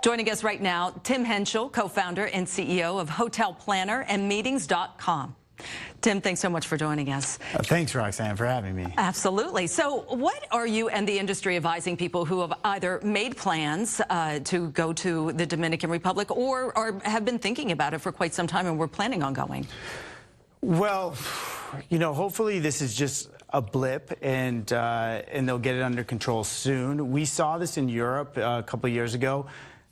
Joining us right now, Tim Hentschel, co-founder and CEO of HotelPlanner and Meetings.com. Tim, thanks so much for joining us. Thanks, Roxanne, for having me. Absolutely. So what are you and the industry advising people who have either made plans to go to the Dominican Republic or have been thinking about it for quite some time and were planning on going? Well, you know, hopefully this is just a blip and they'll get it under control soon. We saw this in Europe a couple of years ago.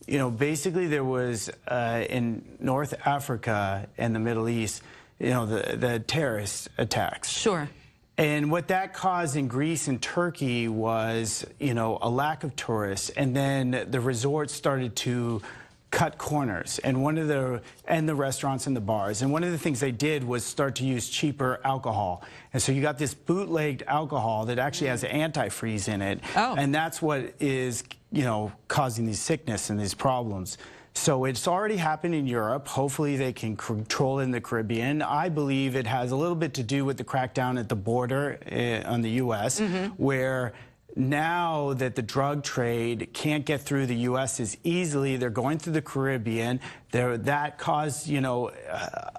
You know, basically there was in North Africa and the Middle East, you know, the terrorist attacks. Sure. And what that caused in Greece and Turkey was, you know, a lack of tourists. And then the resorts started to cut corners, and the restaurants and the bars. And one of the things they did was start to use cheaper alcohol. And so you got this bootlegged alcohol that actually has antifreeze in it. Oh. And that's what is, you know, causing these sickness and these problems. So it's already happened in Europe. Hopefully they can control it in the Caribbean. I believe it has a little bit to do with the crackdown at the border on the U.S., where now that the drug trade can't get through the U.S. as easily, they're going through the Caribbean. That caused, you know,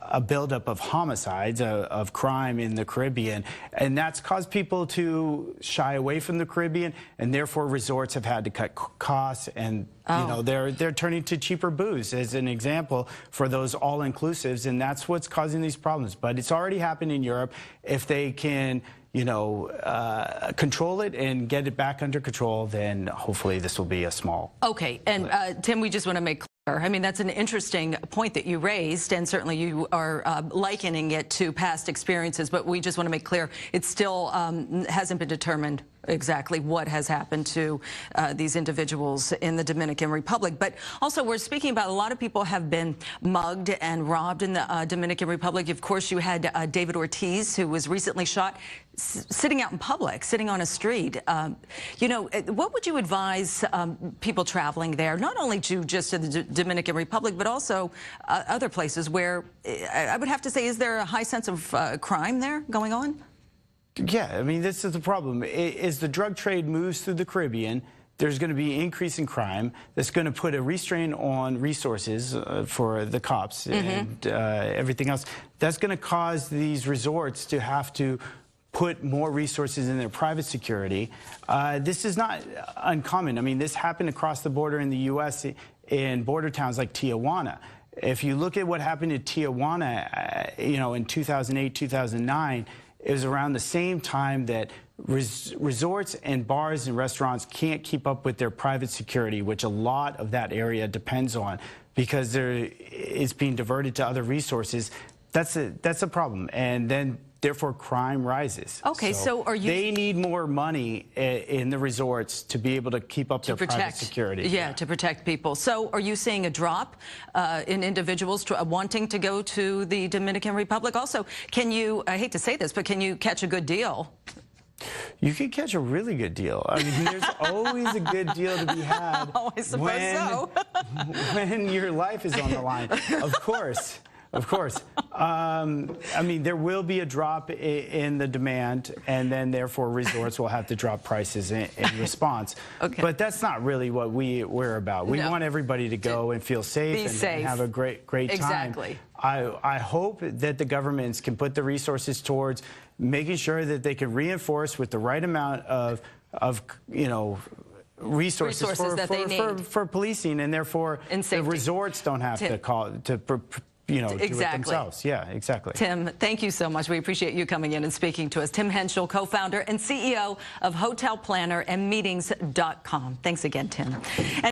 a buildup of homicides, of crime in the Caribbean. And that's caused people to shy away from the Caribbean, and therefore resorts have had to cut costs. And, you know, they're turning to cheaper booze as an example for those all-inclusives, and that's what's causing these problems. But it's already happened in Europe. If they can, you know, control it and get it back under control, then hopefully this will be a small. Okay, and Tim, we just want to make clear, I mean, that's an interesting point that you raised, and certainly you are likening it to past experiences, but we just want to make clear it still hasn't been determined exactly what has happened to these individuals in the Dominican Republic. But also, we're speaking about a lot of people have been mugged and robbed in the Dominican Republic. Of course, you had David Ortiz, who was recently shot sitting out in public, sitting on a street. You know, what would you advise people traveling there, not only to just to the Dominican Republic, but also other places where I would have to say, is there a high sense of crime there going on? Yeah, I mean, this is the problem. As the drug trade moves through the Caribbean, there's going to be an increase in crime that's going to put a restraint on resources for the cops and everything else. That's going to cause these resorts to have to put more resources in their private security. This is not uncommon. I mean, this happened across the border in the U.S. in border towns like Tijuana. If you look at what happened in Tijuana, you know, in 2008, 2009, it was around the same time that resorts and bars and restaurants can't keep up with their private security, which a lot of that area depends on, because it's being diverted to other resources. That's a problem, and then therefore crime rises. Okay, so are you? They need more money in the resorts to be able to keep up their private security. Yeah, to protect people. So are you seeing a drop in individuals wanting to go to the Dominican Republic? Also, can you, I hate to say this, but can you catch a good deal? You can catch a really good deal. I mean, there's always a good deal to be had. Oh, I suppose so. When your life is on the line, of course. Of course. I mean, there will be a drop in the demand, and then therefore resorts will have to drop prices in response. Okay. But that's not really what we're about. We want everybody to go and feel safe and have a great time. Exactly. I hope that the governments can put the resources towards making sure that they can reinforce with the right amount of you know, resources for policing, and therefore the resorts don't have to you know, do it themselves. Yeah, exactly. Tim, thank you so much. We appreciate you coming in and speaking to us. Tim Hentschel, co-founder and CEO of HotelPlanner and Meetings.com. Thanks again, Tim.